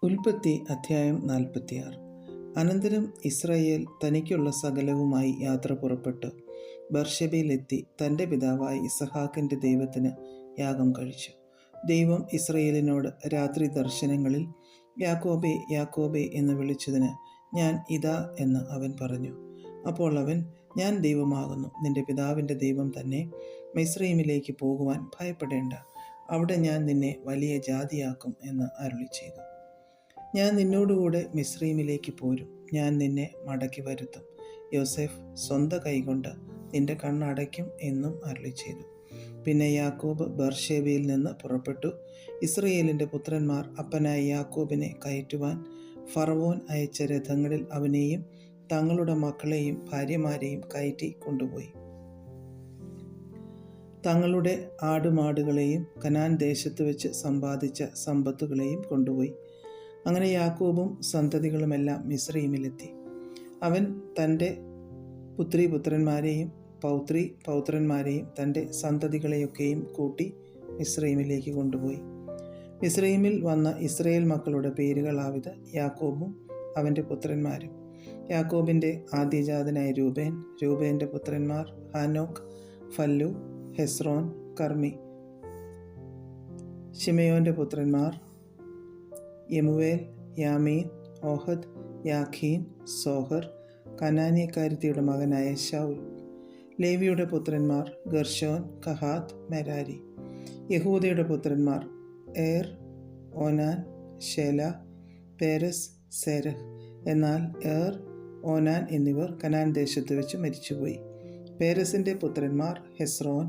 ഉൽപ്പത്തി അധ്യായം 46. അനന്തരം ഇസ്രായേൽ തനിക്കുള്ള സകലവുമായി യാത്ര പുറപ്പെട്ട് ബർശബയിലെത്തി തൻ്റെ പിതാവായ ഇസഹാക്കിൻ്റെ ദൈവത്തിന് യാഗം കഴിച്ചു. ദൈവം ഇസ്രായേലിനോട് രാത്രി ദർശനങ്ങളിൽ യാക്കോബേ യാക്കോബേ എന്ന് വിളിച്ചതിന് ഞാൻ ഇതാ എന്ന് അവൻ പറഞ്ഞു. അപ്പോൾ അവൻ, ഞാൻ ദൈവമാകുന്നു, നിന്റെ പിതാവിൻ്റെ ദൈവം തന്നെ. മിസ്രയീമിലേക്ക് പോകുവാൻ ഭയപ്പെടേണ്ട, അവിടെ ഞാൻ നിന്നെ വലിയ ജാതിയാക്കും എന്ന് അരുളി ചെയ്തു. ഞാൻ നിന്നോടുകൂടെ മിസ്രയീമിലേക്ക് പോരും, ഞാൻ നിന്നെ മടക്കി വരുത്തും. യോസേഫ് സ്വന്തം കൈകൊണ്ട് നിന്റെ കണ്ണടയ്ക്കും എന്നും അരുളി ചെയ്തു. പിന്നെ യാക്കോബ് ബർശേബയിൽ നിന്ന് പുറപ്പെട്ടു. ഇസ്രയേലിൻ്റെ പുത്രന്മാർ അപ്പനായ യാക്കോബിനെ കയറ്റുവാൻ ഫറവോൻ അയച്ച രഥങ്ങളിൽ അവനെയും തങ്ങളുടെ മക്കളെയും ഭാര്യമാരെയും കയറ്റി കൊണ്ടുപോയി. തങ്ങളുടെ ആടുമാടുകളെയും കനാൻ ദേശത്ത് വെച്ച് സമ്പാദിച്ച സമ്പത്തുകളെയും കൊണ്ടുപോയി. അങ്ങനെ യാക്കോബും സന്തതികളുമെല്ലാം മിസ്രയീമിലെത്തി. അവൻ തൻ്റെ പുത്രീപുത്രന്മാരെയും പൗത്രന്മാരെയും തൻ്റെ സന്തതികളെയൊക്കെയും കൂട്ടി മിസ്രയീമിലേക്ക് കൊണ്ടുപോയി. മിസ്രയീമിൽ വന്ന ഇസ്രായേൽ മക്കളുടെ പേരുകളാവിത്: യാക്കോബും അവൻ്റെ പുത്രന്മാരും. യാക്കോബിൻ്റെ ആദ്യജാതനായ രൂബേൻ. രൂബേൻ്റെ പുത്രന്മാർ ഹാനോക്ക്, ഫല്ലു, ഹെസ്രോൻ, കർമ്മി. ശിമയോൻ്റെ പുത്രന്മാർ യെമുവേൽ, യാമീൻ, ഓഹദ്, യാഖീൻ, സോഹർ. കനാന്യക്കാരത്തിയുടെ മകനായ ശൗൽ. ലേവിയുടെ പുത്രന്മാർ ഗർശോൻ, കഹാത്ത്, മെരാരി. യഹൂദയുടെ പുത്രന്മാർ ഏർ, ഓനാൻ, ഷേല, പേരസ്, സേരഹ്. എന്നാൽ ഏർ, ഓനാൻ എന്നിവർ കനാൻ ദേശത്ത് വെച്ച് മരിച്ചുപോയി. പേരസിൻ്റെ പുത്രന്മാർ ഹെസ്രോൻ,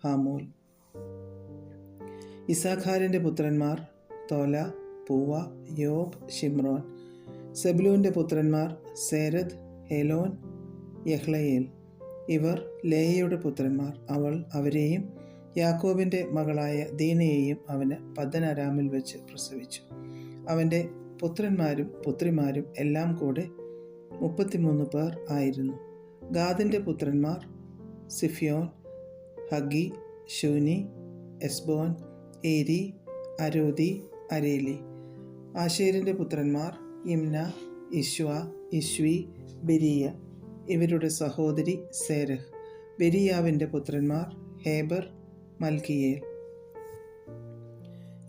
ഹാമൂൽ. ഇസാഖാരിൻ്റെ പുത്രന്മാർ തോല, പൂവ, യോബ്, ഷിമ്രോൻ. സെബുലൂൻ്റെ പുത്രന്മാർ സേരദ്, ഹേലോൻ, യഹ്ലയേൽ. ഇവർ ലേയയുടെ പുത്രന്മാർ. അവൾ അവരെയും യാക്കോബിൻ്റെ മകളായ ദീനയെയും അവന് പദ്ദൻഅരാമിൽ വെച്ച് പ്രസവിച്ചു. അവൻ്റെ പുത്രന്മാരും പുത്രിമാരും എല്ലാം കൂടെ 33 പേർ ആയിരുന്നു. ഗാദിൻ്റെ പുത്രന്മാർ സിഫ്യോൻ, ഹഗി, ശൂനി, എസ്ബോൻ, ഏരി, അരോദി, അരേലി. ആശേരിൻ്റെ പുത്രന്മാർ യിമ്ന, ഇശ്വ, ഇശ്വി, ബെരീയ. ഇവരുടെ സഹോദരി സേരഹ്. ബെരീയാവിൻ്റെ പുത്രന്മാർ ഹേബർ, മൽക്കിയേൽ.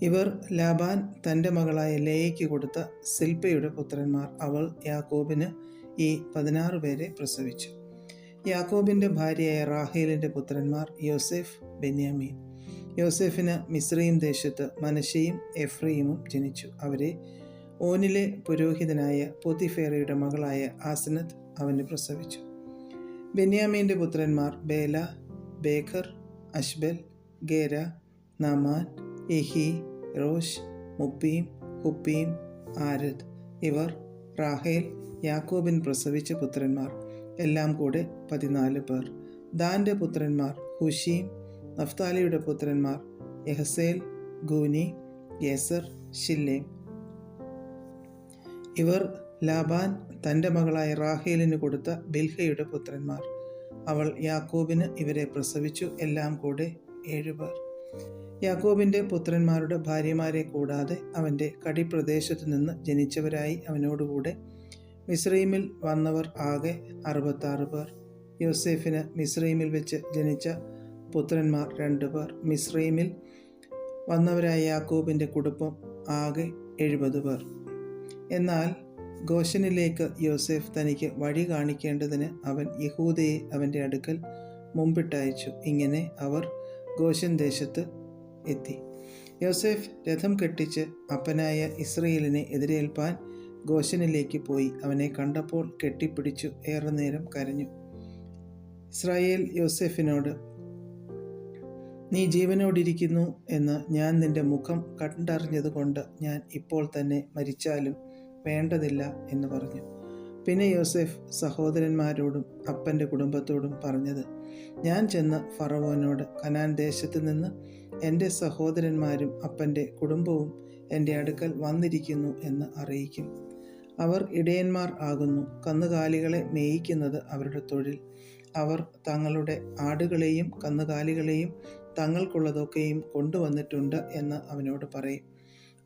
ഇവർ ലാബാൻ തൻ്റെ മകളായ ലേയയ്ക്ക് കൊടുത്ത സിൽപ്പയുടെ പുത്രന്മാർ. അവൾ യാക്കോബിന് ഈ 16 പേരെ പ്രസവിച്ചു. യാക്കോബിൻ്റെ ഭാര്യയായ റാഹേലിൻ്റെ പുത്രന്മാർ യോസേഫ്, ബെന്യാമീൻ. യോസേഫിന് മിസ്രയീം ദേശത്ത് മനശ്ശെയും എഫ്രയീമും ജനിച്ചു. അവരെ ഓനിലെ പുരോഹിതനായ പോത്തിഫേറയുടെ മകളായ ആസ്നത്ത് അവന് പ്രസവിച്ചു. ബെന്യാമീൻ്റെ പുത്രന്മാർ ബേല, ബേഖർ, അശ്ബൽ, ഗേര, നാമാൻ, യഹി, റോഷ്, മുപ്പീം, ഹുപ്പീം, ആരദ്. ഇവർ റാഹേൽ യാക്കോബിൻ പ്രസവിച്ച പുത്രന്മാർ. എല്ലാം കൂടെ 14 പേർ. ദാൻ്റെ പുത്രന്മാർ ഹുഷീം. നഫ്താലിയുടെ പുത്രന്മാർ യഹസേൽ, ഗൂനി, യേസർ, ഷില്ലേം. ഇവർ ലാബാൻ തൻ്റെ മകളായ റാഹേലിന് കൊടുത്ത ബിൽഹയുടെ പുത്രന്മാർ. അവൾ യാക്കോബിന് ഇവരെ പ്രസവിച്ചു. എല്ലാം കൂടെ 7 പേർ. യാക്കോബിൻ്റെ പുത്രന്മാരുടെ ഭാര്യമാരെ കൂടാതെ അവൻ്റെ കടിപ്രദേശത്തു നിന്ന് ജനിച്ചവരായി അവനോടുകൂടെ മിസ്രയീമിൽ വന്നവർ ആകെ 66 പേർ. യോസേഫിന് മിസ്രയീമിൽ വെച്ച് ജനിച്ച പുത്രന്മാർ 2 പേർ. മിസ്രയീമിൽ വന്നവരായ യാക്കോബിൻ്റെ കുടുംബം ആകെ 70 പേർ. എന്നാൽ ഗോശനിലേക്ക് യോസേഫ് തനിക്ക് വഴി കാണിക്കേണ്ടതിന് അവൻ യഹൂദയെ അവൻ്റെ അടുക്കൽ മുമ്പിട്ടയച്ചു. ഇങ്ങനെ അവർ ഗോശൻ ദേശത്ത് എത്തി. യോസേഫ് രഥം കെട്ടിച്ച് അപ്പനായ ഇസ്രയേലിനെ എതിരേൽപ്പാൻ ഗോശനിലേക്ക് പോയി. അവനെ കണ്ടപ്പോൾ കെട്ടിപ്പിടിച്ചു ഏറെ നേരം കരഞ്ഞു. ഇസ്രായേൽ യോസേഫിനോട്, നീ ജീവനോടിരിക്കുന്നു എന്ന് ഞാൻ നിന്റെ മുഖം കണ്ടറിഞ്ഞതുകൊണ്ട് ഞാൻ ഇപ്പോൾ തന്നെ മരിച്ചാലും വേണ്ടതില്ല എന്ന് പറഞ്ഞു. പിന്നെ യോസേഫ് സഹോദരന്മാരോടും അപ്പൻ്റെ കുടുംബത്തോടും പറഞ്ഞത്, ഞാൻ ചെന്ന് ഫറവോനോട് കനാൻ ദേശത്ത് നിന്ന് എൻ്റെ സഹോദരന്മാരും അപ്പൻ്റെ കുടുംബവും എൻ്റെ അടുക്കൽ വന്നിരിക്കുന്നു എന്ന് അറിയിക്കും. അവർ ഇടയന്മാർ ആകുന്നു, കന്നുകാലികളെ മേയിക്കുന്നത് അവരുടെ തൊഴിൽ. അവർ തങ്ങളുടെ ആടുകളെയും കന്നുകാലികളെയും തങ്ങൾക്കുള്ളതൊക്കെയും കൊണ്ടുവന്നിട്ടുണ്ട് എന്ന് അവനോട് പറയും.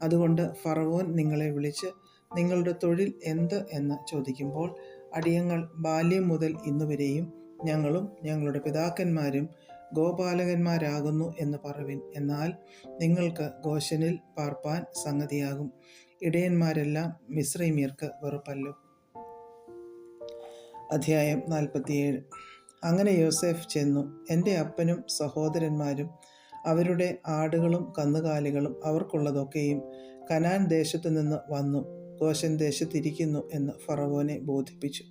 അതുകൊണ്ട് ഫറവോൻ നിങ്ങളെ വിളിച്ച് നിങ്ങളുടെ തൊഴിൽ എന്ത് എന്ന് ചോദിക്കുമ്പോൾ അടിയങ്ങൾ ബാല്യം മുതൽ ഇന്നുവരെയും ഞങ്ങളും ഞങ്ങളുടെ പിതാക്കന്മാരും ഗോപാലകന്മാരാകുന്നു എന്ന് പറവിൻ. എന്നാൽ നിങ്ങൾക്ക് ഗോശനിൽ പാർപ്പാൻ സംഗതിയാകും. ഇടയന്മാരെല്ലാം മിസ്രൈമ്യർക്ക് വെറുപ്പല്ലോ. അധ്യായം 47. അങ്ങനെ യോസേഫ് ചെന്നു. എൻ്റെ അപ്പനും സഹോദരന്മാരും അവരുടെ ആടുകളും കന്നുകാലികളും അവർക്കുള്ളതൊക്കെയും കനാൻ ദേശത്തു നിന്ന് വന്നു ഗോശൻ ദേശത്തിരിക്കുന്നു എന്ന് ഫറവോനെ ബോധിപ്പിച്ചു.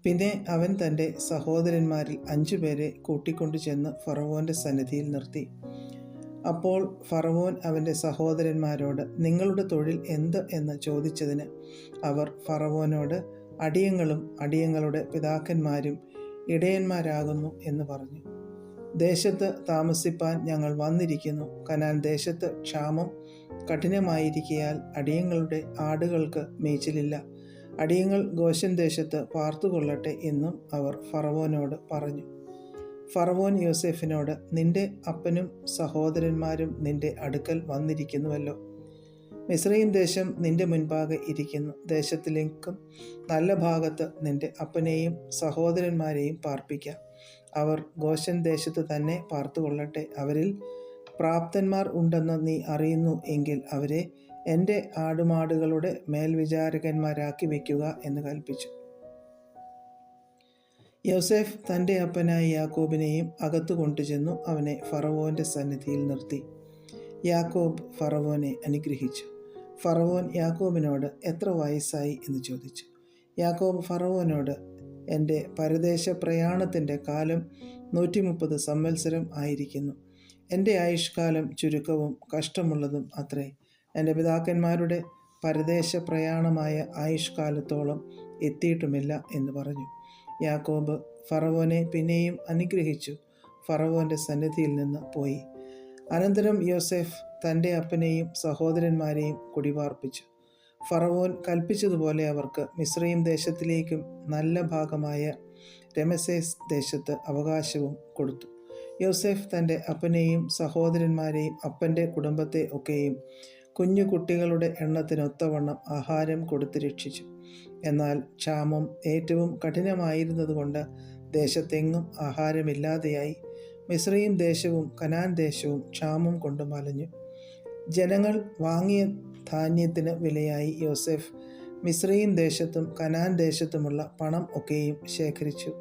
പിന്നെ അവൻ തൻ്റെ സഹോദരന്മാരിൽ 5 പേരെ കൂട്ടിക്കൊണ്ടു ചെന്ന് ഫറവോൻ്റെ സന്നിധിയിൽ നിർത്തി. അപ്പോൾ ഫറവോൻ അവൻ്റെ സഹോദരന്മാരോട് നിങ്ങളുടെ തൊഴിൽ എന്ത് എന്ന് ചോദിച്ചതിന് അവർ ഫറവോനോട് അടിയങ്ങളും അടിയങ്ങളുടെ പിതാക്കന്മാരും ഇടയന്മാരാകുന്നു എന്ന് പറഞ്ഞു. ദേശത്ത് താമസിപ്പാൻ ഞങ്ങൾ വന്നിരിക്കുന്നു. കനാൻ ദേശത്ത് ക്ഷാമം കഠിനമായിരിക്കയാൽ അടിയങ്ങളുടെ ആടുകൾക്ക് മേച്ചിലില്ല. അടിയങ്ങൾ ഗോശൻ ദേശത്ത് പാർത്തുകൊള്ളട്ടെ എന്നും അവർ ഫറവോനോട് പറഞ്ഞു. ഫറവോൻ യോസേഫിനോട് നിന്റെ അപ്പനും സഹോദരന്മാരും നിന്റെ അടുക്കൽ വന്നിരിക്കുന്നുവല്ലോ. മിസ്രയീം ദേശം നിന്റെ മുൻപാകെ ഇരിക്കുന്നു. ദേശത്തിലേക്കും നല്ല ഭാഗത്ത് നിന്റെ അപ്പനെയും സഹോദരന്മാരെയും പാർപ്പിക്കാം. അവർ ഗോശൻ ദേശത്ത് തന്നെ പാർത്തുകൊള്ളട്ടെ. അവരിൽ പ്രാപ്തന്മാർ ഉണ്ടെന്ന് നീ അറിയുന്നു എങ്കിൽ അവരെ എൻ്റെ ആടുമാടുകളുടെ മേൽവിചാരകന്മാരാക്കി വയ്ക്കുക എന്ന് കൽപ്പിച്ചു. യോസേഫ് തൻ്റെ അപ്പനായ യാക്കോബിനെയും അകത്തു കൊണ്ടുചെന്നു അവനെ ഫറവോൻ്റെ സന്നിധിയിൽ നിർത്തി. യാക്കോബ് ഫറവോനെ അനുഗ്രഹിച്ചു. ഫറവോൻ യാക്കോബിനോട് എത്ര വയസ്സായി എന്ന് ചോദിച്ചു. യാക്കോബ് ഫറവോനോട് എൻ്റെ പരദേശ പ്രയാണത്തിൻ്റെ കാലം 130 സംവത്സരം ആയിരിക്കുന്നു. എൻ്റെ ആയുഷ്കാലം ചുരുക്കവും കഷ്ടമുള്ളതും അത്രേ. എൻ്റെ പിതാക്കന്മാരുടെ പരദേശ പ്രയാണമായ ആയുഷ്കാലത്തോളം എത്തിയിട്ടുമില്ല എന്ന് പറഞ്ഞു. യാക്കോബ് ഫറവോനെ പിന്നെയും അനുഗ്രഹിച്ചു ഫറവോൻ്റെ സന്നിധിയിൽ നിന്ന് പോയി. അനന്തരം യോസേഫ് തൻ്റെ അപ്പനെയും സഹോദരന്മാരെയും കുടിപാർപ്പിച്ചു. ഫറവോൻ കൽപ്പിച്ചതുപോലെ അവർക്ക് മിസ്രയീം ദേശത്തിലേക്കും നല്ല ഭാഗമായ രമസേസ് ദേശത്ത് അവകാശവും കൊടുത്തു. യോസേഫ് തൻ്റെ അപ്പനെയും സഹോദരന്മാരെയും അപ്പൻ്റെ കുടുംബത്തെ ഒക്കെയും കുഞ്ഞു കുട്ടികളുടെ എണ്ണത്തിനൊത്തവണ്ണം ആഹാരം കൊടുത്ത് രക്ഷിച്ചു. എന്നാൽ ക്ഷാമം ഏറ്റവും കഠിനമായിരുന്നതുകൊണ്ട് ദേശത്തെങ്ങും ആഹാരമില്ലാതെയായി. മിസ്രയീം ദേശവും കനാൻ ദേശവും ക്ഷാമം കൊണ്ട് മലഞ്ഞു. ജനങ്ങൾ വാങ്ങിയ ധാന്യത്തിന് വിലയായി യോസേഫ് മിസ്രയീം ദേശത്തും കനാൻ ദേശത്തുമുള്ള പണം ഒക്കെയും ശേഖരിച്ചു.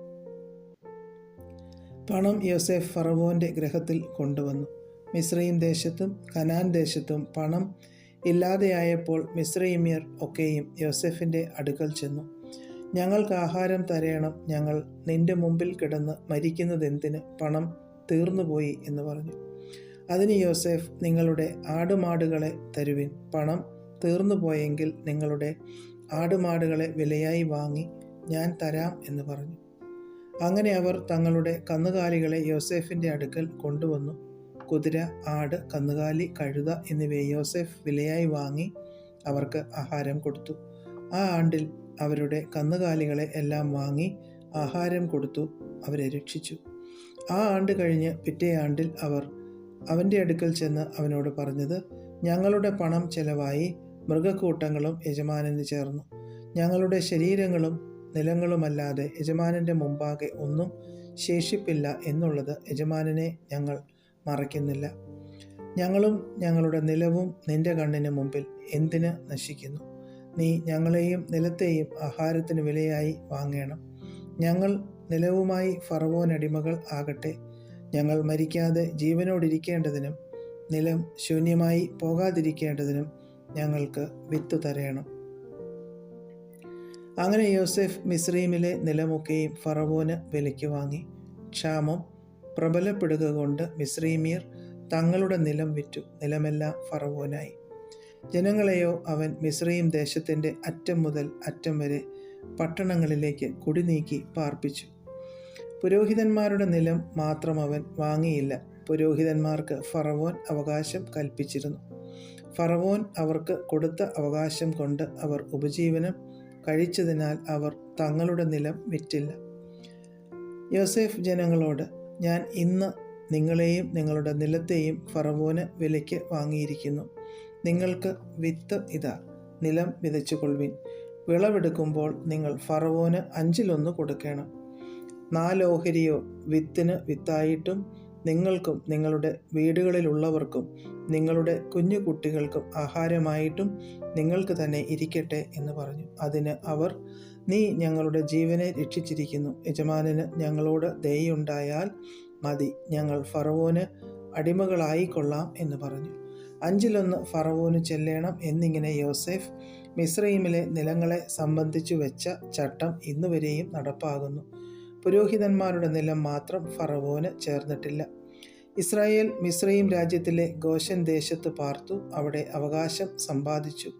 പണം യോസേഫ് ഫറവോൻ്റെ ഗൃഹത്തിൽ കൊണ്ടുവന്നു. മിസ്രയീം ദേശത്തും കനാൻ ദേശത്തും പണം ഇല്ലാതെയായപ്പോൾ മിസ്രയീമ്യർ ഒക്കെയും യോസേഫിൻ്റെ അടുക്കൽ ചെന്നു. ഞങ്ങൾക്ക് ആഹാരം തരേണം, ഞങ്ങൾ നിന്റെ മുമ്പിൽ കിടന്ന് മരിക്കുന്നതെന്തിന്? പണം തീർന്നുപോയി എന്ന് പറഞ്ഞു. അതിന് യോസേഫ് നിങ്ങളുടെ ആടുമാടുകളെ തരുവിൻ. പണം തീർന്നുപോയെങ്കിൽ നിങ്ങളുടെ ആടുമാടുകളെ വിലയായി വാങ്ങി ഞാൻ തരാം എന്ന് പറഞ്ഞു. അങ്ങനെ അവർ തങ്ങളുടെ കന്നുകാലികളെ യോസേഫിൻ്റെ അടുക്കൽ കൊണ്ടുവന്നു. കുതിര, ആട്, കന്നുകാലി, കഴുത എന്നിവയെ യോസേഫ് വിലയായി വാങ്ങി അവർക്ക് ആഹാരം കൊടുത്തു. ആ ആണ്ടിൽ അവരുടെ കന്നുകാലികളെ എല്ലാം വാങ്ങി ആഹാരം കൊടുത്തു അവരെ രക്ഷിച്ചു. ആ ആണ്ട് കഴിഞ്ഞ് പിറ്റേ ആണ്ടിൽ അവർ അവൻ്റെ അടുക്കൽ ചെന്ന് അവനോട് പറഞ്ഞത്, ഞങ്ങളുടെ പണം ചെലവായി മൃഗക്കൂട്ടങ്ങളും യജമാനന് ചേർന്നു. ഞങ്ങളുടെ ശരീരങ്ങളും നിലങ്ങളുമല്ലാതെ യജമാനൻ്റെ മുമ്പാകെ ഒന്നും ശേഷിപ്പില്ല എന്നുള്ളത് യജമാനനെ ഞങ്ങൾ മറയ്ക്കുന്നില്ല. ഞങ്ങളും ഞങ്ങളുടെ നിലവും നിന്റെ കണ്ണിന് മുമ്പിൽ എന്തിന് നശിക്കുന്നു? നീ ഞങ്ങളെയും നിലത്തെയും ആഹാരത്തിന് വിലയായി വാങ്ങേണം. ഞങ്ങൾ നിലവുമായി ഫറവോനടിമകൾ ആകട്ടെ. ഞങ്ങൾ മരിക്കാതെ ജീവനോടിരിക്കേണ്ടതിനും നിലം ശൂന്യമായി പോകാതിരിക്കേണ്ടതിനും ഞങ്ങൾക്ക് വിത്ത് തരേണം. അങ്ങനെ യോസേഫ് മിസ്രയീമിലെ നിലമൊക്കെയും ഫറവോന് വിലയ്ക്ക് വാങ്ങി. ക്ഷാമം പ്രബലപ്പെടുക കൊണ്ട് മിസ്രയീമ്യർ തങ്ങളുടെ നിലം വിറ്റു. നിലമെല്ലാം ഫറവോനായി. ജനങ്ങളെയോ അവൻ മിസ്രയീം ദേശത്തിൻ്റെ അറ്റം മുതൽ അറ്റം വരെ പട്ടണങ്ങളിലേക്ക് കുടിനീക്കി പാർപ്പിച്ചു. പുരോഹിതന്മാരുടെ നിലം മാത്രം അവൻ വാങ്ങിയില്ല. പുരോഹിതന്മാർക്ക് ഫറവോൻ അവകാശം കൽപ്പിച്ചിരുന്നു. ഫറവോൻ അവർക്ക് കൊടുത്ത അവകാശം കൊണ്ട് അവർ ഉപജീവനം കഴിച്ചതിനാൽ അവർ തങ്ങളുടെ നിലം വിറ്റില്ല. യോസേഫ് ജനങ്ങളോട്, ഞാൻ ഇന്ന് നിങ്ങളെയും നിങ്ങളുടെ നിലത്തെയും ഫറവോന് വിലയ്ക്ക് വാങ്ങിയിരിക്കുന്നു. നിങ്ങൾക്ക് വിത്ത് ഇതാ, നിലം വിതച്ചുകൊള്ളുവിൻ. വിളവെടുക്കുമ്പോൾ നിങ്ങൾ ഫറവോന് 1/5 കൊടുക്കണം. 4 ഓഹരിയോ വിത്തിന് വിത്തായിട്ടും നിങ്ങൾക്കും നിങ്ങളുടെ വീടുകളിലുള്ളവർക്കും നിങ്ങളുടെ കുഞ്ഞു കുട്ടികൾക്കും ആഹാരമായിട്ടും നിങ്ങൾക്ക് തന്നെ ഇരിക്കട്ടെ എന്ന് പറഞ്ഞു. അതിന് അവർ, നീ ഞങ്ങളുടെ ജീവനെ രക്ഷിച്ചിരിക്കുന്നു. യജമാനന് ഞങ്ങളോട് ദയയുണ്ടായാൽ മതി, ഞങ്ങൾ ഫറവോന് അടിമകളായിക്കൊള്ളാം എന്ന് പറഞ്ഞു. 1/5 ഫറവോന് ചെല്ലണം എന്നിങ്ങനെ യോസേഫ് മിസ്രയീമിലെ നിലങ്ങളെ സംബന്ധിച്ചു വെച്ച ചട്ടം ഇന്നുവരെയും നടപ്പാകുന്നു. പുരോഹിതന്മാരുടെ നിലം മാത്രം ഫറവോന് ചേർന്നിട്ടില്ല. ഇസ്രായേൽ മിസ്രയീം രാജ്യത്തിലെ ഗോശൻ ദേശത്ത് പാർത്തു. അവിടെ അവകാശം സമ്പാദിച്ചു.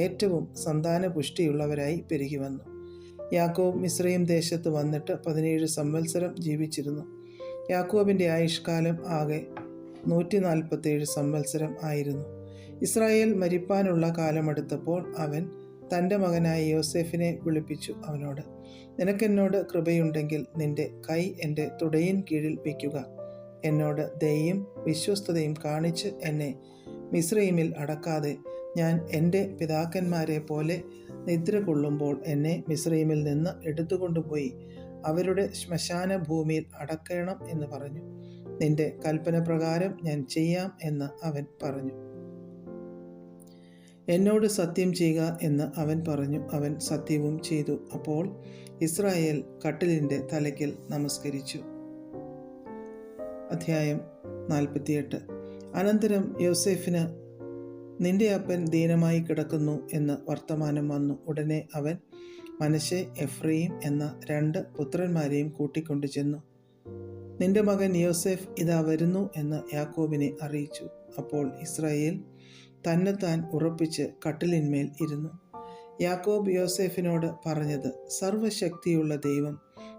ഏറ്റവും സന്താനപുഷ്ടിയുള്ളവരായി പെരുകി വന്നു. യാക്കോബ് മിസ്രയീം ദേശത്ത് വന്നിട്ട് 17 സംവത്സരം ജീവിച്ചിരുന്നു. യാക്കോബിൻ്റെ ആയുഷ്കാലം ആകെ 147 സംവത്സരം ആയിരുന്നു. ഇസ്രായേൽ മരിപ്പാനുള്ള കാലമെടുത്തപ്പോൾ അവൻ തൻ്റെ മകനായ യോസേഫിനെ വിളിപ്പിച്ചു. അവനോട്, നിനക്കെന്നോട് കൃപയുണ്ടെങ്കിൽ നിന്റെ കൈ എൻ്റെ തുടയിൻ കീഴിൽ വയ്ക്കുക. എന്നോട് ദയയും വിശ്വസ്തതയും കാണിച്ച് എന്നെ മിസ്രയീമിൽ അടക്കാതെ ഞാൻ എൻ്റെ പിതാക്കന്മാരെ പോലെ നിദ്ര കൊള്ളുമ്പോൾ എന്നെ മിസ്രയീമിൽ നിന്ന് എടുത്തുകൊണ്ടുപോയി അവരുടെ ശ്മശാന ഭൂമിയിൽ അടക്കണം എന്ന് പറഞ്ഞു. നിന്റെ കൽപ്പന പ്രകാരം ഞാൻ ചെയ്യാം എന്ന് അവൻ പറഞ്ഞു. എന്നോട് സത്യം ചെയ്യുക എന്ന് അവൻ പറഞ്ഞു. അവൻ സത്യവും ചെയ്തു. അപ്പോൾ ഇസ്രായേൽ കട്ടിലിൻ്റെ തലയ്ക്കൽ നമസ്കരിച്ചു. അധ്യായം 48. അനന്തരം യോസേഫിന്, നിന്റെ അപ്പൻ ദീനമായി കിടക്കുന്നു എന്ന് വർത്തമാനം വന്നു. ഉടനെ അവൻ മനശ്ശെ, എഫ്രയീം എന്ന 2 പുത്രന്മാരെയും കൂട്ടിക്കൊണ്ടു ചെന്നു. നിന്റെ മകൻ യോസേഫ് ഇതാ വരുന്നു എന്ന് യാക്കോബിനെ അറിയിച്ചു. അപ്പോൾ ഇസ്രായേൽ തന്നെത്താൻ ഉറപ്പിച്ച് കട്ടിലിന്മേൽ ഇരുന്നു. യാക്കോബ് യോസേഫിനോട് പറഞ്ഞത്, സർവശക്തിയുള്ള ദൈവം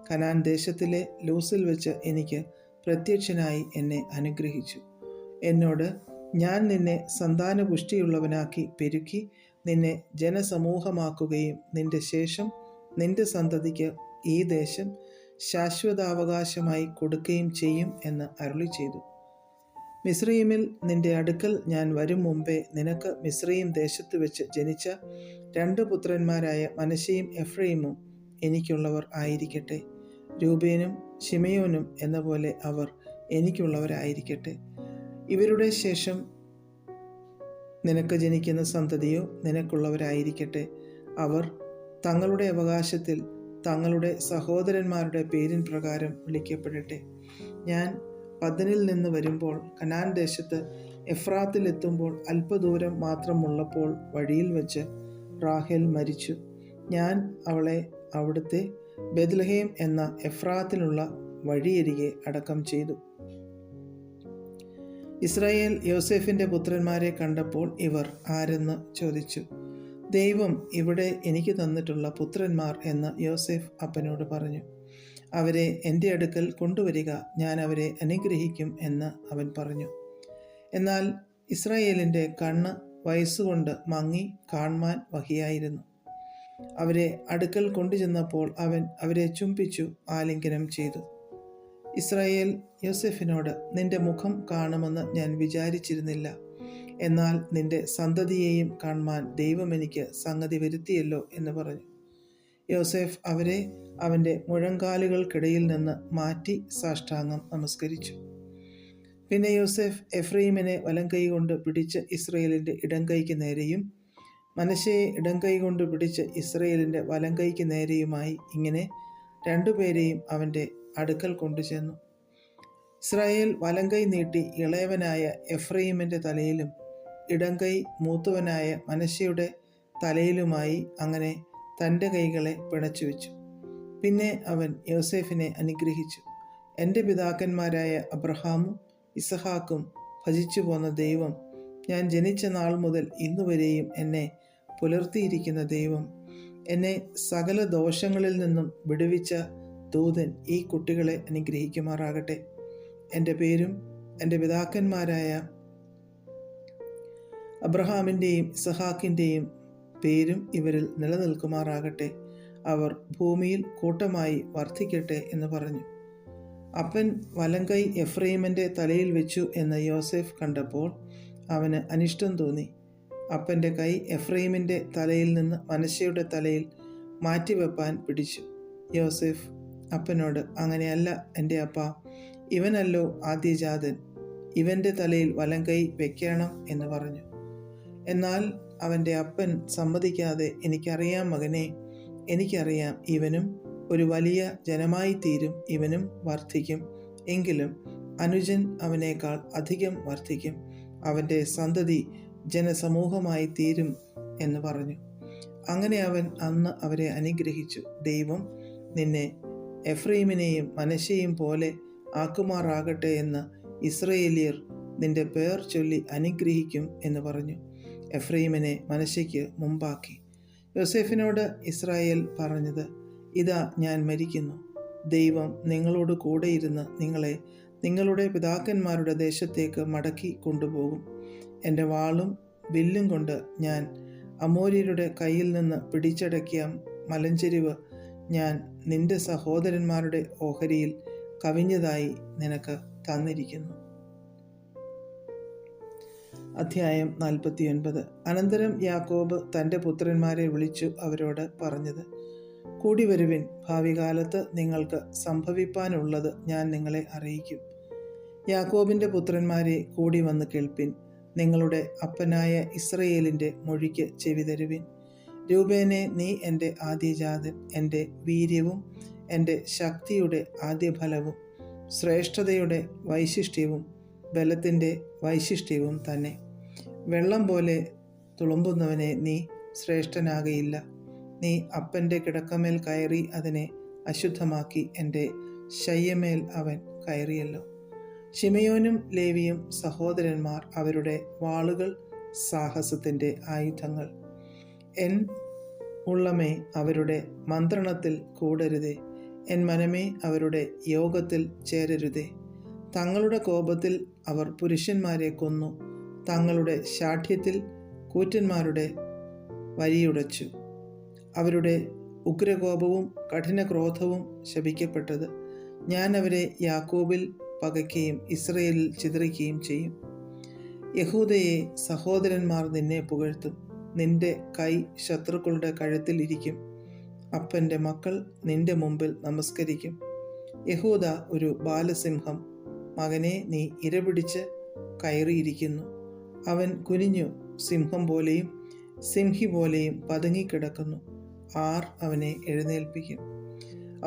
കനാൻ ദേശത്തിലെ ലൂസിൽ വെച്ച് എനിക്ക് പ്രത്യക്ഷനായി എന്നെ അനുഗ്രഹിച്ചു. എന്നോട്, ഞാൻ നിന്നെ സന്താനപുഷ്ടിയുള്ളവനാക്കി പെരുക്കി നിന്നെ ജനസമൂഹമാക്കുകയും നിന്റെ ശേഷം നിന്റെ സന്തതിക്ക് ഈ ദേശം ശാശ്വതാവകാശമായി കൊടുക്കുകയും ചെയ്യും എന്ന് അരുളി ചെയ്തു. മിസ്രയീമിൽ നിന്റെ അടുക്കൽ ഞാൻ വരും മുമ്പേ നിനക്ക് മിസ്രയീം ദേശത്ത് വെച്ച് ജനിച്ച 2 പുത്രന്മാരായ മനശ്ശെയും എഫ്രയീമും എനിക്കുള്ളവർ ആയിരിക്കട്ടെ. രൂബേനും ശിമയോനും എന്ന പോലെ അവർ എനിക്കുള്ളവരായിരിക്കട്ടെ. ഇവരുടെ ശേഷം നിനക്ക് ജനിക്കുന്ന സന്തതിയോ നിനക്കുള്ളവരായിരിക്കട്ടെ. അവർ തങ്ങളുടെ അവകാശത്തിൽ തങ്ങളുടെ സഹോദരന്മാരുടെ പേരിൻ പ്രകാരം വിളിക്കപ്പെടട്ടെ. ഞാൻ പദ്ദനിൽ നിന്ന് വരുമ്പോൾ കനാൻ ദേശത്ത് എഫ്രാത്തിലെത്തുമ്പോൾ അല്പദൂരം മാത്രമുള്ളപ്പോൾ വഴിയിൽ വെച്ച് റാഹേൽ മരിച്ചു. ഞാൻ അവളെ അവിടുത്തെ ബെത്ലഹേം എന്ന എഫ്രാത്തിലുള്ള വഴിയരികെ അടക്കം ചെയ്തു. ഇസ്രായേൽ യോസേഫിൻ്റെ പുത്രന്മാരെ കണ്ടപ്പോൾ ഇവർ ആരെന്ന് ചോദിച്ചു. ദൈവം ഇവിടെ എനിക്ക് തന്നിട്ടുള്ള പുത്രന്മാർ എന്ന് യോസേഫ് അപ്പനോട് പറഞ്ഞു. അവരെ എൻ്റെ അടുക്കൽ കൊണ്ടുവരിക, ഞാൻ അവരെ അനുഗ്രഹിക്കും എന്ന് അവൻ പറഞ്ഞു. എന്നാൽ ഇസ്രായേലിൻ്റെ കണ്ണ് വയസ്സുകൊണ്ട് മങ്ങി കാൺമാൻ വഹിയായിരുന്നു. അവരെ അടുക്കൽ കൊണ്ടുചെന്നപ്പോൾ അവൻ അവരെ ചുംബിച്ചു ആലിംഗനം ചെയ്തു. ഇസ്രായേൽ യോസേഫിനോട്, നിന്റെ മുഖം കാണുമെന്ന് ഞാൻ വിചാരിച്ചിരുന്നില്ല. എന്നാൽ നിന്റെ സന്തതിയെയും കാണുവാൻ ദൈവം എനിക്ക് സംഗതി വരുത്തിയല്ലോ എന്ന് പറഞ്ഞു. യോസേഫ് അവരെ അവൻ്റെ മുഴങ്കാലുകൾക്കിടയിൽ നിന്ന് മാറ്റി സാഷ്ടാംഗം നമസ്കരിച്ചു. പിന്നെ യോസേഫ് എഫ്രയീമിനെ വലംകൈ കൊണ്ട് പിടിച്ച് ഇസ്രായേലിൻ്റെ ഇടംകൈക്ക് നേരെയും മനശ്ശെയെ ഇടംകൈ കൊണ്ട് പിടിച്ച് ഇസ്രായേലിൻ്റെ വലംകൈക്ക് നേരെയുമായി ഇങ്ങനെ 2 പേരെയും അവൻ്റെ അടുക്കൽ കൊണ്ടുചെന്നു. ഇസ്രായേൽ വലംകൈ നീട്ടി ഇളയവനായ എഫ്രയീമിൻ്റെ തലയിലും ഇടംകൈ മൂത്തവനായ മനശ്ശെയുടെ തലയിലുമായി അങ്ങനെ തൻ്റെ കൈകളെ പിണച്ചു വെച്ചു. പിന്നെ അവൻ യോസേഫിനെ അനുഗ്രഹിച്ചു. എൻ്റെ പിതാക്കന്മാരായ അബ്രഹാമും ഇസഹാക്കും ഭജിച്ചു പോന്ന ദൈവം, ഞാൻ ജനിച്ച നാൾ മുതൽ ഇന്നുവരെയും എന്നെ പുലർത്തിയിരിക്കുന്ന ദൈവം, എന്നെ സകല ദോഷങ്ങളിൽ നിന്നും വിടുവിച്ച ദൂതൻ ഈ കുട്ടികളെ അനുഗ്രഹിക്കുമാറാകട്ടെ. എൻ്റെ പേരും എൻ്റെ പിതാക്കന്മാരായ അബ്രഹാമിൻ്റെയും ഇസഹാക്കിൻ്റെയും പേരും ഇവരിൽ നിലനിൽക്കുമാറാകട്ടെ. അവർ ഭൂമിയിൽ കൂട്ടമായി വർദ്ധിക്കട്ടെ എന്ന് പറഞ്ഞു. അപ്പൻ വലംകൈ എഫ്രയീമിൻ്റെ തലയിൽ വെച്ചു എന്ന് യോസേഫ് കണ്ടപ്പോൾ അവന് അനിഷ്ടം തോന്നി. അപ്പൻ്റെ കൈ എഫ്രൈമിൻ്റെ തലയിൽ നിന്ന് മനശ്ശെയുടെ തലയിൽ മാറ്റിവെപ്പാൻ പിടിച്ചു. യോസേഫ് അപ്പനോട്, അങ്ങനെയല്ല എൻ്റെ അപ്പ, ഇവനല്ലോ ആദ്യജാതൻ, ഇവൻ്റെ തലയിൽ വലം കൈ വെക്കണം എന്ന് പറഞ്ഞു. എന്നാൽ അവൻ്റെ അപ്പൻ സമ്മതിക്കാതെ, എനിക്കറിയാം മകനെ, എനിക്കറിയാം, ഇവനും ഒരു വലിയ ജനമായി തീരും, ഇവനും വർദ്ധിക്കും, എങ്കിലും അനുജൻ അവനേക്കാൾ അധികം വർദ്ധിക്കും, അവൻ്റെ സന്തതി ജനസമൂഹമായി തീരും എന്ന് പറഞ്ഞു. അങ്ങനെ അവൻ അന്ന് അവരെ അനുഗ്രഹിച്ചു. ദൈവം നിന്നെ എഫ്രൈമിനെയും മനശ്ശെയും പോലെ ആക്കുമാറാകട്ടെ എന്ന് ഇസ്രയേലിയർ നിന്റെ പേർ ചൊല്ലി അനുഗ്രഹിക്കും എന്ന് പറഞ്ഞു. എഫ്രൈമിനെ മനശ്ശെയ്ക്ക് മുമ്പാക്കി. യോസേഫിനോട് ഇസ്രായേൽ പറഞ്ഞത്, ഇതാ ഞാൻ മരിക്കുന്നു, ദൈവം നിങ്ങളോട് കൂടെയിരുന്ന് നിങ്ങളെ നിങ്ങളുടെ പിതാക്കന്മാരുടെ ദേശത്തേക്ക് മടക്കി കൊണ്ടുപോകും. എൻ്റെ വാളും വില്ലും കൊണ്ട് ഞാൻ അമോര്യരുടെ കയ്യിൽ നിന്ന് പിടിച്ചടക്കിയ മലഞ്ചെരിവ് ഞാൻ നിന്റെ സഹോദരന്മാരുടെ ഓഹരിയിൽ കവിഞ്ഞതായി നിനക്ക് തന്നിരിക്കുന്നു. അധ്യായം 49. അനന്തരം യാക്കോബ് തൻ്റെ പുത്രന്മാരെ വിളിച്ചു അവരോട് പറഞ്ഞത്, കൂടി വരുവിൻ, ഭാവി കാലത്ത് നിങ്ങൾക്ക് സംഭവിപ്പാനുള്ളത് ഞാൻ നിങ്ങളെ അറിയിക്കും. യാക്കോബിൻ്റെ പുത്രന്മാരെ കൂടി വന്ന് കേൾപ്പിൻ, നിങ്ങളുടെ അപ്പനായ ഇസ്രയേലിൻ്റെ മൊഴിക്ക് ചെവി തരുവിൻ. രൂബേനെ, നീ എൻ്റെ ആദ്യജാതൻ, എൻ്റെ വീര്യവും എൻ്റെ ശക്തിയുടെ ആദ്യഫലവും ശ്രേഷ്ഠതയുടെ വൈശിഷ്ട്യവും ബലത്തിൻ്റെ വൈശിഷ്ട്യവും തന്നെ. വെള്ളം പോലെ തുളുമ്പുന്നവനെ നീ ശ്രേഷ്ഠനാകയില്ല. നീ അപ്പൻ്റെ കിടക്കമേൽ കയറി അതിനെ അശുദ്ധമാക്കി, എൻ്റെ ശയ്യമേൽ അവൻ കയറിയല്ലോ. ശിമയോനും ലേവിയും സഹോദരന്മാർ, അവരുടെ വാളുകൾ സാഹസത്തിൻ്റെ ആയുധങ്ങൾ. എൻ ഉള്ളമേ, അവരുടെ മന്ത്രണത്തിൽ കൂടരുതേ, എൻ മനമേ, അവരുടെ യോഗത്തിൽ ചേരരുതേ. തങ്ങളുടെ കോപത്തിൽ അവർ പുരുഷന്മാരെ കൊന്നു, തങ്ങളുടെ ശാഠ്യത്തിൽ കൂറ്റന്മാരുടെ വരിയുടച്ചു. അവരുടെ ഉഗ്രകോപവും കഠിനക്രോധവും ശപിക്കപ്പെട്ടത്. ഞാൻ അവരെ യാക്കോബിൽ പകയ്ക്കുകയും ഇസ്രയേലിൽ ചിതറിക്കുകയും ചെയ്യും. യഹൂദയെ, സഹോദരന്മാർ നിന്നെ പുകഴ്ത്തും, നിന്റെ കൈ ശത്രുക്കളുടെ കഴുത്തിൽ ഇരിക്കും. അപ്പൻ്റെ മക്കൾ നിന്റെ മുമ്പിൽ നമസ്കരിക്കും. യഹൂദ ഒരു ബാലസിംഹം, മകനെ, നീ ഇരപിടിച്ച് കയറിയിരിക്കുന്നു. അവൻ കുനിഞ്ഞു സിംഹം പോലെയും സിംഹി പോലെയും പതുങ്ങിക്കിടക്കുന്നു. ആർ അവനെ എഴുന്നേൽപ്പിക്കും?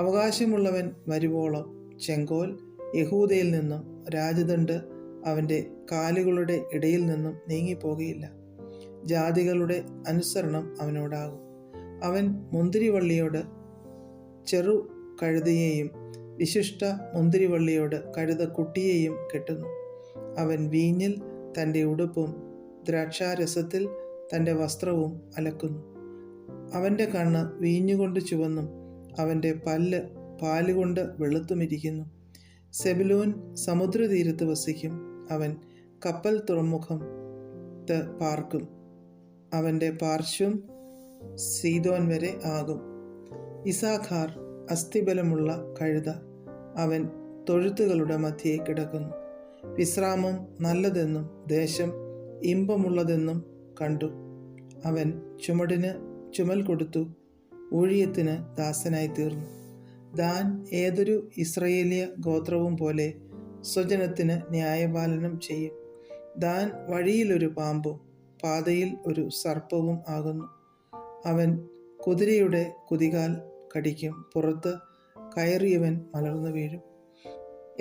അവകാശമുള്ളവൻ വരുവോളം ചെങ്കോൽ യഹൂദയിൽ നിന്നും രാജദണ്ഡ് അവൻ്റെ കാലുകളുടെ ഇടയിൽ നിന്നും നീങ്ങിപ്പോകുകയില്ല. ജാതികളുടെ അനുസരണം അവനോടാകും. അവൻ മുന്തിരിവള്ളിയോട് ചെറു കഴുതയെയും വിശിഷ്ട മുന്തിരിവള്ളിയോട് കഴുതക്കുട്ടിയെയും കെട്ടുന്നു. അവൻ വീഞ്ഞിൽ തൻ്റെ ഉടുപ്പും ദ്രാക്ഷാരസത്തിൽ തൻ്റെ വസ്ത്രവും അലക്കുന്നു. അവൻ്റെ കണ്ണ് വീഞ്ഞുകൊണ്ട് ചുവന്നും അവൻ്റെ പല്ല് പാലുകൊണ്ട് വെളുത്തുമിരിക്കുന്നു. സെബുലൂൻ സമുദ്രതീരത്ത് വസിക്കും. അവൻ കപ്പൽ തുറമുഖത്ത് പാർക്കും. അവൻ്റെ പാർശ്വം സീദോൻ വരെ ആകും. ഇസാഖാർ അസ്ഥിബലമുള്ള കഴുത, അവൻ തൊഴുത്തുകളുടെ മധ്യേ കിടക്കുന്നു. വിശ്രാമം നല്ലതെന്നും ദേശം ഇമ്പമുള്ളതെന്നും കണ്ടു. അവൻ ചുമടിന് ചുമൽ കൊടുത്തു, ഊഴിയത്തിന് ദാസനായി തീർന്നു. ദാൻ ഏതൊരു ഇസ്രയേലിയ ഗോത്രവും പോലെ സ്വജനത്തിന് ന്യായപാലനം ചെയ്യും. ദാൻ വഴിയിലൊരു പാമ്പും പാതയിൽ ഒരു സർപ്പവും ആകുന്നു. അവൻ കുതിരയുടെ കുതികാൽ കടിക്കും, പുറത്ത് കയറിയവൻ മലർന്നു വീഴും.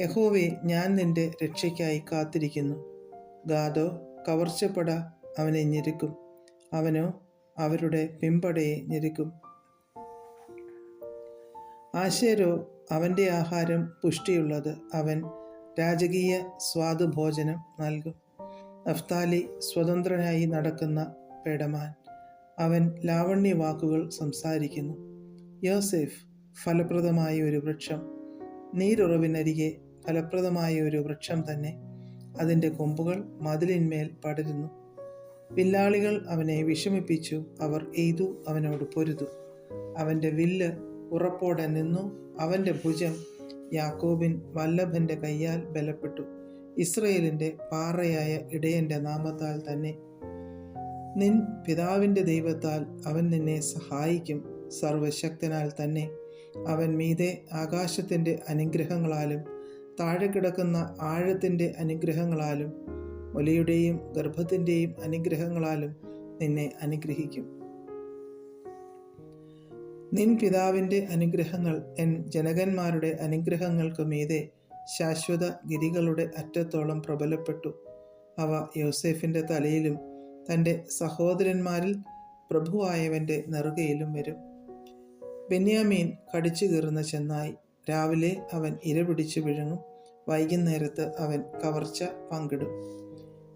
യഹോവേ, ഞാൻ നിന്റെ രക്ഷയ്ക്കായി കാത്തിരിക്കുന്നു. ഗാദോ കവർച്ചപ്പട അവനെ ഞെരുക്കും, അവനോ അവരുടെ പിമ്പടയെ ഞെരുക്കും. ആശേരോ, അവൻ്റെ ആഹാരം പുഷ്ടിയുള്ളത്, അവൻ രാജകീയ സ്വാദുഭോജനം നൽകും. നഫ്താലി സ്വതന്ത്രനായി നടക്കുന്ന പേടമാൻ, അവൻ ലാവണ്യവാക്കുകൾ സംസാരിക്കുന്നു. യോസേഫ് ഫലപ്രദമായ ഒരു വൃക്ഷം, നീരുറവിനരികെ ഫലപ്രദമായ ഒരു വൃക്ഷം തന്നെ. അതിൻ്റെ കൊമ്പുകൾ മതിലിന്മേൽ പടരുന്നു. വില്ലാളികൾ അവനെ വിഷമിപ്പിച്ചു, അവർ എയ്തു അവനോട് പൊരുതു. അവൻ്റെ വില്ല് ഉറപ്പോടെ നിന്നു, അവൻ്റെ ഭുജം യാക്കോബിൻ വല്ലഭൻ്റെ കയ്യാൽ ബലപ്പെട്ടു. ഇസ്രയേലിൻ്റെ പാറയായ ഇടയൻ്റെ നാമത്താൽ തന്നെ. നിൻ പിതാവിൻ്റെ ദൈവത്താൽ അവൻ നിന്നെ സഹായിക്കും. സർവശക്തനാൽ തന്നെ അവൻ മീതെ ആകാശത്തിൻ്റെ അനുഗ്രഹങ്ങളാലും താഴെ കിടക്കുന്ന ആഴത്തിൻ്റെ അനുഗ്രഹങ്ങളാലും ഒലിയുടെയും ഗർഭത്തിൻ്റെയും അനുഗ്രഹങ്ങളാലും നിന്നെ അനുഗ്രഹിക്കും. നിൻ പിതാവിൻ്റെ അനുഗ്രഹങ്ങൾ എൻ ജനകന്മാരുടെ അനുഗ്രഹങ്ങൾക്ക് മീതെ ശാശ്വത ഗിരികളുടെ അറ്റത്തോളം പ്രബലപ്പെട്ടു. അവ യോസേഫിൻ്റെ തലയിലും തൻ്റെ സഹോദരന്മാരിൽ പ്രഭുവായവൻ്റെ നെറുകയിലും വരും. ബെന്യാമീൻ കടിച്ചു കീറുന്ന ചെന്നായി. രാവിലെ അവൻ ഇര പിടിച്ചു വിഴുങ്ങും, വൈകുന്നേരത്ത് അവൻ കവർച്ച പങ്കിടും.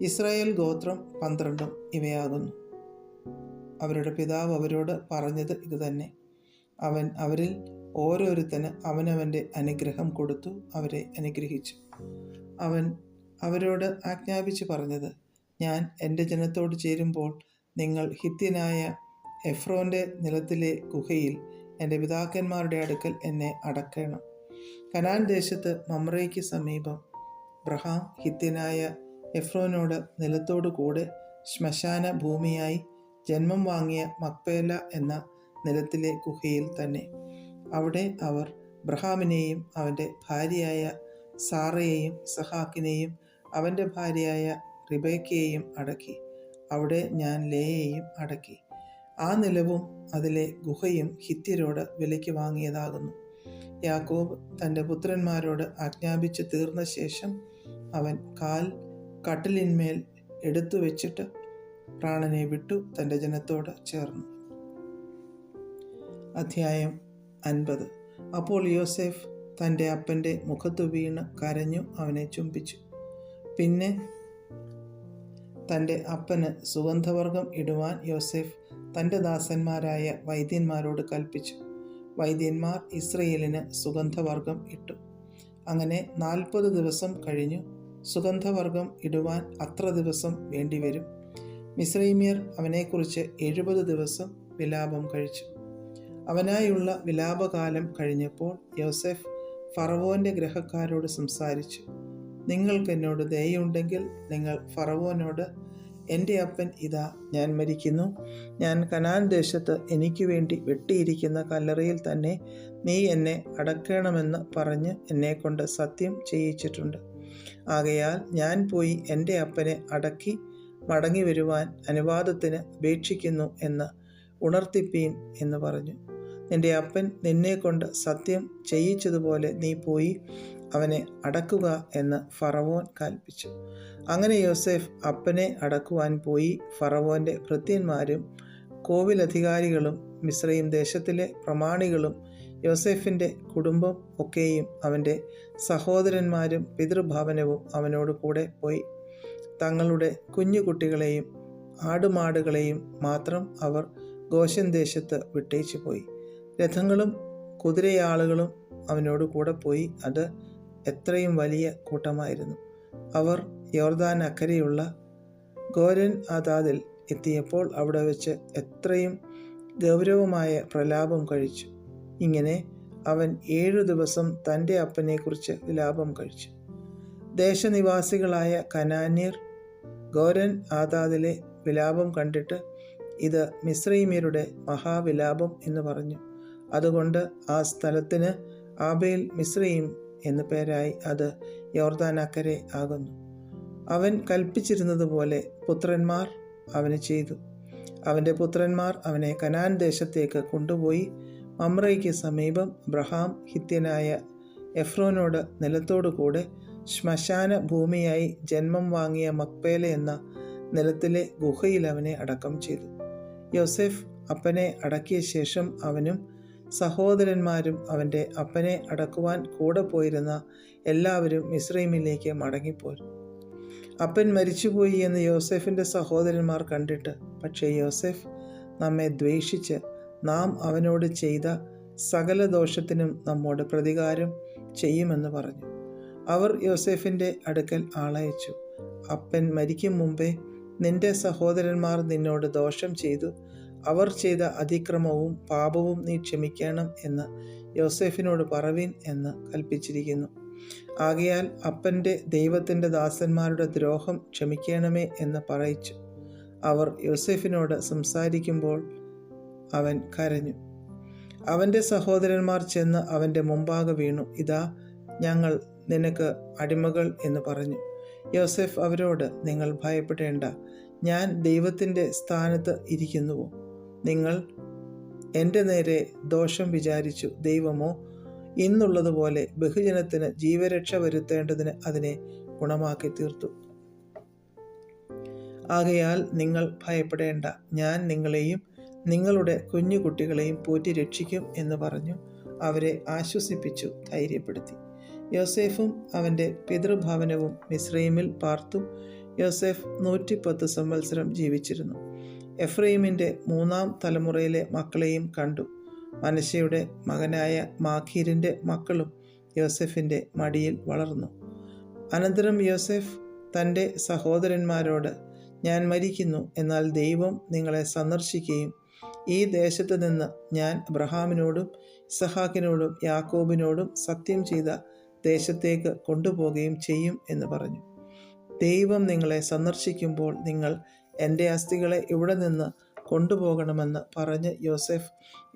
ഇസ്രായേൽ ഗോത്രം 12 ഇവയാകുന്നു. അവരുടെ പിതാവ് അവരോട് പറഞ്ഞത് ഇതുതന്നെ. അവൻ അവരിൽ ഓരോരുത്തന് അവനവൻ്റെ അനുഗ്രഹം കൊടുത്തു അവരെ അനുഗ്രഹിച്ചു. അവൻ അവരോട് ആജ്ഞാപിച്ചു പറഞ്ഞത്, ഞാൻ എൻ്റെ ജനത്തോട് ചേരുമ്പോൾ നിങ്ങൾ ഹിത്യനായ എഫ്രോൻ്റെ നിലത്തിലെ ഗുഹയിൽ എൻ്റെ പിതാക്കന്മാരുടെ അടുക്കൽ എന്നെ അടക്കണം. കനാൻ ദേശത്ത് മമ്രേക്ക് സമീപം അബ്രഹാം ഹിത്യനായ എഫ്രോനോട് നിലത്തോടു കൂടെ ശ്മശാന ഭൂമിയായി ജന്മം വാങ്ങിയ മക്പേല എന്ന നിലത്തിലെ ഗുഹയിൽ തന്നെ. അവിടെ അവർ അബ്രഹാമിനെയും അവൻ്റെ ഭാര്യയായ സാറയെയും ഇസഹാക്കിനെയും അവൻ്റെ ഭാര്യയായ റിബേക്കയെയും അടക്കി. അവിടെ ഞാൻ ലേയെയും അടക്കി. ആ നിലവും അതിലെ ഗുഹയും ഹിത്യരോട് വിലയ്ക്ക് വാങ്ങിയതാകുന്നു. യാക്കോബ് തൻ്റെ പുത്രന്മാരോട് ആജ്ഞാപിച്ചു തീർന്ന ശേഷം അവൻ കാൽ കട്ടിലിന്മേൽ എടുത്തു വെച്ചിട്ട് പ്രാണനെ വിട്ടു തൻ്റെ ജനത്തോട് ചേർന്നു. അധ്യായം 50. അപ്പോൾ യോസേഫ് തൻ്റെ അപ്പൻ്റെ മുഖത്തു വീണ് കരഞ്ഞു അവനെ ചുംബിച്ചു. പിന്നെ തൻ്റെ അപ്പന് സുഗന്ധവർഗം ഇടുവാൻ യോസേഫ് തൻ്റെ ദാസന്മാരായ വൈദ്യന്മാരോട് കൽപ്പിച്ചു. വൈദ്യന്മാർ ഇസ്രയേലിന് സുഗന്ധവർഗം ഇട്ടു. അങ്ങനെ 40 ദിവസം കഴിഞ്ഞു. സുഗന്ധവർഗം ഇടുവാൻ അത്ര ദിവസം വേണ്ടിവരും. മിസ്രൈമ്യർ അവനെക്കുറിച്ച് 70 ദിവസം വിലാപം കഴിച്ചു. അവനായുള്ള വിലാപകാലം കഴിഞ്ഞപ്പോൾ യോസേഫ് ഫറവോൻ്റെ ഗൃഹക്കാരോട് സംസാരിച്ചു. നിങ്ങൾക്ക് എന്നോട് ദയയുണ്ടെങ്കിൽ നിങ്ങൾ ഫറവോനോട്, എൻ്റെ അപ്പൻ ഇതാ, ഞാൻ മരിക്കുന്നു. ഞാൻ കനാൻ ദേശത്ത് എനിക്ക് വേണ്ടി വെട്ടിയിരിക്കുന്ന കല്ലറയിൽ തന്നെ നീ എന്നെ അടക്കണമെന്ന് പറഞ്ഞ് എന്നെക്കൊണ്ട് സത്യം ചെയ്യിച്ചിട്ടുണ്ട്. ആകയാൽ ഞാൻ പോയി എൻ്റെ അപ്പനെ അടക്കി മടങ്ങി വരുവാൻ അനുവാദത്തിന് അപേക്ഷിക്കുന്നു എന്ന് ഉണർത്തിപ്പീൻ എന്ന് പറഞ്ഞു. നിന്റെ അപ്പൻ നിന്നെക്കൊണ്ട് സത്യം ചെയ്യിച്ചതുപോലെ നീ പോയി അവനെ അടക്കുക എന്ന് ഫറവോൻ കൽപ്പിച്ചു. അങ്ങനെ യോസേഫ് അപ്പനെ അടക്കുവാൻ പോയി. ഫറവോൻ്റെ ഭൃത്യന്മാരും കോവിലധികാരികളും മിസ്രയീം ദേശത്തിലെ പ്രമാണികളും യോസേഫിൻ്റെ കുടുംബം ഒക്കെയും അവൻ്റെ സഹോദരന്മാരും പിതൃഭവനവും അവനോട് കൂടെ പോയി. തങ്ങളുടെ കുഞ്ഞുകുട്ടികളെയും ആടുമാടുകളെയും മാത്രം അവർ ഗോശൻ ദേശത്ത് വിട്ടേച്ചു പോയി. രഥങ്ങളും കുതിരയാളുകളും അവനോട് കൂടെ പോയി. അത് എത്രയും വലിയ കൂട്ടമായിരുന്നു. അവർ യോർദാൻ അക്കരെയുള്ള ഗോരൻ ആദാദിൽ എത്തിയപ്പോൾ അവിടെ വെച്ച് എത്രയും ഗൗരവമായ പ്രലാപം കഴിച്ചു. ഇങ്ങനെ അവൻ 7 ദിവസം തൻ്റെ അപ്പനെക്കുറിച്ച് വിലാപം കഴിച്ചു. ദേശനിവാസികളായ കനാന്യർ ഗോരൻ ആദാദിലെ വിലാപം കണ്ടിട്ട് ഇത് മിസ്രയീമ്യരുടെ മഹാവിലാപം എന്ന് പറഞ്ഞു. അതുകൊണ്ട് ആ സ്ഥലത്തിന് ആബേൽ മിസ്രയീം എന്നു പേരായി. അത് യോർദാൻ അക്കരെ ആകുന്നു. അവൻ കൽപ്പിച്ചിരുന്നതുപോലെ പുത്രന്മാർ അവന് ചെയ്തു. അവൻ്റെ പുത്രന്മാർ അവനെ കനാൻ ദേശത്തേക്ക് കൊണ്ടുപോയി. മമ്രയ്ക്ക് സമീപം അബ്രഹാം ഹിത്യനായ എഫ്രോനോട് നിലത്തോടു കൂടെ ശ്മശാന ഭൂമിയായി ജന്മം വാങ്ങിയ മക്പേല എന്ന നിലത്തിലെ ഗുഹയിൽ അവനെ അടക്കം ചെയ്തു. യോസേഫ് അപ്പനെ അടക്കിയ ശേഷം അവനും സഹോദരന്മാരും അവൻ്റെ അപ്പനെ അടക്കുവാൻ കൂടെ പോയിരുന്ന എല്ലാവരും മിസ്രൈമിലേക്ക് മടങ്ങിപ്പോയി. അപ്പൻ മരിച്ചുപോയി എന്ന് യോസേഫിൻ്റെ സഹോദരന്മാർ കണ്ടിട്ട്, പക്ഷേ യോസേഫ് നമ്മെ ദ്വേഷിച്ച് നാം അവനോട് ചെയ്ത സകല ദോഷത്തിനും നമ്മോട് പ്രതികാരം ചെയ്യുമെന്ന് പറഞ്ഞു. അവർ യോസേഫിൻ്റെ അടുക്കൽ ആളയച്ചു. അപ്പൻ മരിക്കും മുമ്പേ നിന്റെ സഹോദരന്മാർ നിന്നോട് ദോഷം ചെയ്തു. അവർ ചെയ്ത അതിക്രമവും പാപവും നീ ക്ഷമിക്കണം എന്ന് യോസേഫിനോട് പറവിൻ എന്ന് കൽപ്പിച്ചിരിക്കുന്നു. ആകയാൽ അപ്പൻ്റെ ദൈവത്തിൻ്റെ ദാസന്മാരുടെ ദ്രോഹം ക്ഷമിക്കണമേ എന്ന് പറയിച്ചു. അവർ യോസേഫിനോട് സംസാരിക്കുമ്പോൾ അവൻ കരഞ്ഞു. അവൻ്റെ സഹോദരന്മാർ ചെന്ന് അവൻ്റെ മുമ്പാകെ വീണു. ഇതാ, ഞങ്ങൾ നിനക്ക് അടിമകൾ എന്ന് പറഞ്ഞു. യോസേഫ് അവരോട്, നിങ്ങൾ ഭയപ്പെടേണ്ട. ഞാൻ ദൈവത്തിൻ്റെ സ്ഥാനത്ത് ഇരിക്കുന്നുവോ? നിങ്ങൾ എൻ്റെ നേരെ ദോഷം വിചാരിച്ചു. ദൈവമോ ഇന്നുള്ളതുപോലെ ബഹുജനത്തിന് ജീവരക്ഷ വരുത്തേണ്ടതിന് അതിനെ ഗുണമാക്കി തീർത്തു. ആകയാൽ നിങ്ങൾ ഭയപ്പെടേണ്ട. ഞാൻ നിങ്ങളെയും നിങ്ങളുടെ കുഞ്ഞുകുട്ടികളെയും പോറ്റി രക്ഷിക്കും എന്ന് പറഞ്ഞു അവരെ ആശ്വസിപ്പിച്ചു, ധൈര്യപ്പെടുത്തി. യോസേഫും അവൻ്റെ പിതൃഭവനവും മിസ്രയീമിൽ പാർത്തു. യോസേഫ് 110 സംവത്സരം ജീവിച്ചിരുന്നു. എഫ്രയീമിൻ്റെ 3-ാം തലമുറയിലെ മക്കളെയും കണ്ടു. മനശ്ശെയുടെ മകനായ മാഖീരിൻ്റെ മക്കളും യോസേഫിൻ്റെ മടിയിൽ വളർന്നു. അനന്തരം യോസേഫ് തൻ്റെ സഹോദരന്മാരോട്, ഞാൻ മരിക്കുന്നു, എന്നാൽ ദൈവം നിങ്ങളെ സന്ദർശിക്കുകയും ഈ ദേശത്ത് നിന്ന് ഞാൻ അബ്രഹാമിനോടും ഇസഹാക്കിനോടും യാക്കോബിനോടും സത്യം ചെയ്ത ദേശത്തേക്ക് കൊണ്ടുപോകുകയും ചെയ്യും എന്ന് പറഞ്ഞു. ദൈവം നിങ്ങളെ സന്ദർശിക്കുമ്പോൾ നിങ്ങൾ എൻ്റെ അസ്ഥികളെ ഇവിടെ നിന്ന് കൊണ്ടുപോകണമെന്ന് പറഞ്ഞ് യോസേഫ്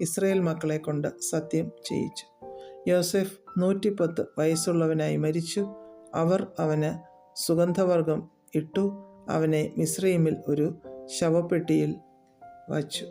ഇസ്രായേൽ മക്കളെ കൊണ്ട് സത്യം ചെയ്യിച്ചു. യോസേഫ് 110 വയസ്സുള്ളവനായി മരിച്ചു. അവർ അവന് സുഗന്ധവർഗം ഇട്ടു. അവനെ മിസ്രയീമിൽ ഒരു ശവപ്പെട്ടിയിൽ വച്ചു.